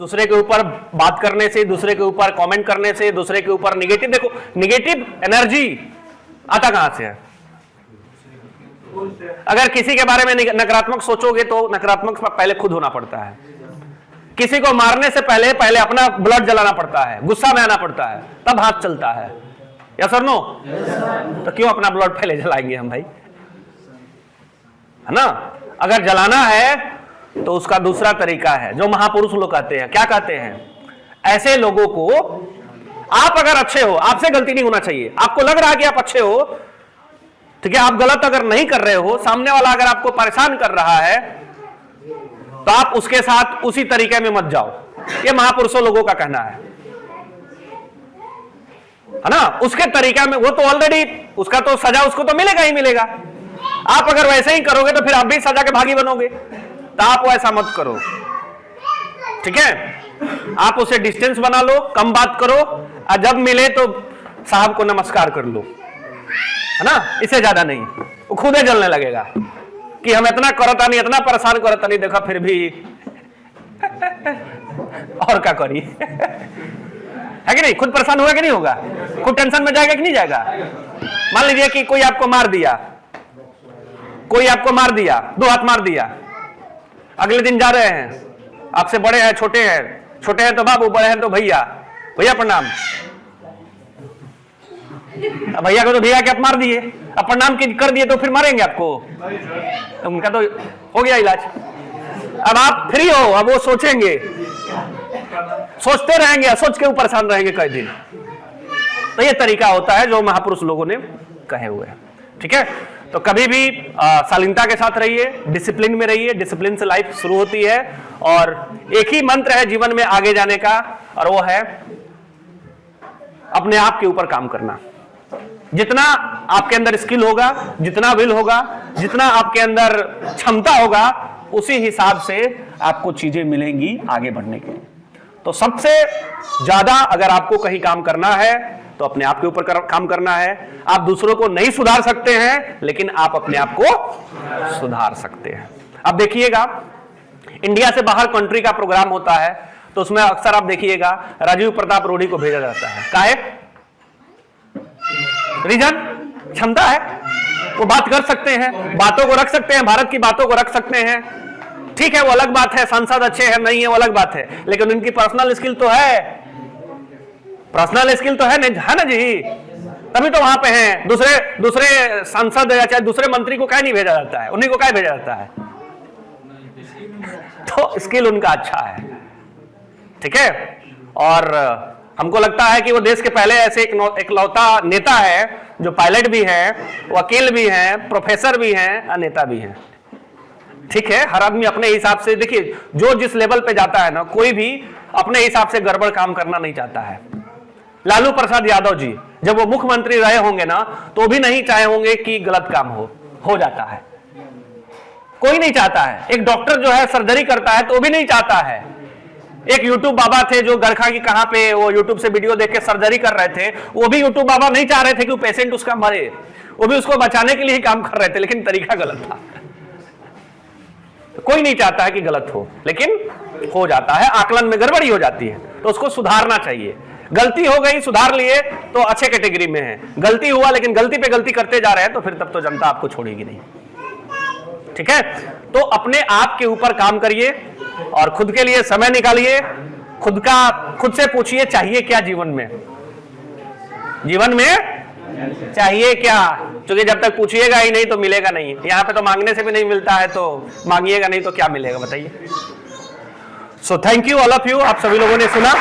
दूसरे के ऊपर बात करने से, दूसरे के ऊपर कमेंट करने से, दूसरे के ऊपर निगेटिव, देखो निगेटिव एनर्जी आता कहां से है? अगर किसी के बारे में नकारात्मक सोचोगे तो नकारात्मक पहले खुद होना पड़ता है। किसी को मारने से पहले अपना ब्लड जलाना पड़ता है, गुस्सा में आना पड़ता है, तब हाथ चलता है। यस और नो? तो क्यों अपना ब्लड पहले जलाएंगे हम भाई, है ना? अगर जलाना है तो उसका दूसरा तरीका है जो महापुरुष लोग कहते हैं। क्या कहते हैं? ऐसे लोगों को, आप अगर अच्छे हो, आपसे गलती नहीं होना चाहिए, आपको लग रहा है कि आप अच्छे हो, ठीक है, आप गलत अगर नहीं कर रहे हो, सामने वाला अगर आपको परेशान कर रहा है तो आप उसके साथ उसी तरीके में मत जाओ। ये महापुरुषों लोगों का कहना है ना? उसके तरीका में वो तो ऑलरेडी, उसका तो सजा उसको तो मिलेगा ही मिलेगा। आप अगर वैसे ही करोगे तो फिर आप भी सजा के भागी बनोगे, तो आप वैसा मत करो, ठीक है? आप उसे डिस्टेंस बना लो, कम बात करो, और जब मिले तो साहब को नमस्कार कर लो, है ना? इससे ज्यादा नहीं। वो खुद ही जलने लगेगा कि हम इतना करता नहीं, इतना परेशान करता नहीं, देखा फिर भी और क्या करी है कि नहीं? खुद परेशान होगा कि नहीं होगा? खुद टेंशन में जाएगा कि नहीं जाएगा? मान लीजिए कि कोई आपको मार दिया, कोई आपको मार दिया, 2 हाथ मार दिया, अगले दिन जा रहे हैं, आपसे बड़े हैं छोटे हैं, छोटे हैं तो बाबू, बड़े हैं तो भैया, भैया प्रणाम। भैया को तो भैया के आप मार दिए, अब प्रणाम कर दिए तो फिर मारेंगे आपको, उनका तो हो गया इलाज। अब आप फ्री हो, अब वो सोचेंगे, सोचते रहेंगे, सोच के परेशान रहेंगे कई दिन। तो ये तरीका होता है जो महापुरुष लोगों ने कहे हुए हैं, ठीक है? तो कभी भी शालीनता के साथ रहिए, डिसिप्लिन में रहिए, डिसिप्लिन से लाइफ शुरू होती है। और एक ही मंत्र है जीवन में आगे जाने का, और वो है अपने आप के ऊपर काम करना। जितना आपके अंदर स्किल होगा, जितना विल होगा, जितना आपके अंदर क्षमता होगा, उसी हिसाब से आपको चीजें मिलेंगी आगे बढ़ने के लिए। तो सबसे ज्यादा अगर आपको कहीं काम करना है तो अपने आप के ऊपर काम करना है। आप दूसरों को नहीं सुधार सकते हैं, लेकिन आप अपने आप को सुधार सकते हैं। अब देखिएगा, इंडिया से बाहर कंट्री का प्रोग्राम होता है तो उसमें अक्सर आप देखिएगा राजीव प्रताप रूढ़ी को भेजा जाता है। काहे? रीजन क्षमता है, वो बात कर सकते हैं, बातों को रख सकते हैं, भारत की बातों को रख सकते हैं, ठीक है, वो अलग बात है, सांसद अच्छे हैं नहीं है वो अलग बात है, लेकिन उनकी पर्सनल स्किल तो है, पर्सनल स्किल तो है ना जी, तभी तो वहां पे हैं। दूसरे सांसद या चाहे दूसरे मंत्री को क्या नहीं भेजा जाता है, उन्हीं को क्या भेजा जाता है? तो स्किल उनका अच्छा है, ठीक है? और हमको लगता है कि वो देश के पहले ऐसे एकलौता नेता है जो पायलट भी है, वकील भी है, प्रोफेसर भी है, नेता भी है, ठीक है? हर आदमी अपने हिसाब से, देखिए जो जिस लेवल पे जाता है ना, कोई भी अपने हिसाब से गड़बड़ काम करना नहीं चाहता है। लालू प्रसाद यादव जी जब वो मुख्यमंत्री रहे होंगे ना, तो भी नहीं चाहे होंगे कि गलत काम हो जाता है, कोई नहीं चाहता है। एक डॉक्टर जो है सर्जरी करता है तो भी नहीं चाहता है। एक यूट्यूब बाबा थे जो गरखा की कहां पे वो यूट्यूब से वीडियो देख के सर्जरी कर रहे थे, वो भी यूट्यूब बाबा नहीं चाह रहे थे कि वो पेशेंट उसका मरे, वो भी उसको बचाने के लिए ही काम कर रहे थे, लेकिन तरीका गलत था। कोई नहीं चाहता है कि गलत हो, लेकिन हो जाता है, आकलन में गड़बड़ी हो जाती है, तो उसको सुधारना चाहिए। गलती हो गई, सुधार लिए तो अच्छे कैटेगरी में है। गलती हुआ लेकिन गलती पे गलती करते जा रहे हैं तो फिर तब तो जनता आपको छोड़ेगी नहीं, ठीक है? तो अपने आप के ऊपर काम करिए और खुद के लिए समय निकालिए। खुद से पूछिए चाहिए क्या जीवन में, जीवन में चाहिए क्या? क्योंकि जब तक पूछिएगा ही नहीं तो मिलेगा नहीं। यहां पे तो मांगने से भी नहीं मिलता है, तो मांगिएगा नहीं तो क्या मिलेगा बताइए? So thank you all of you, आप सभी लोगों ने सुना।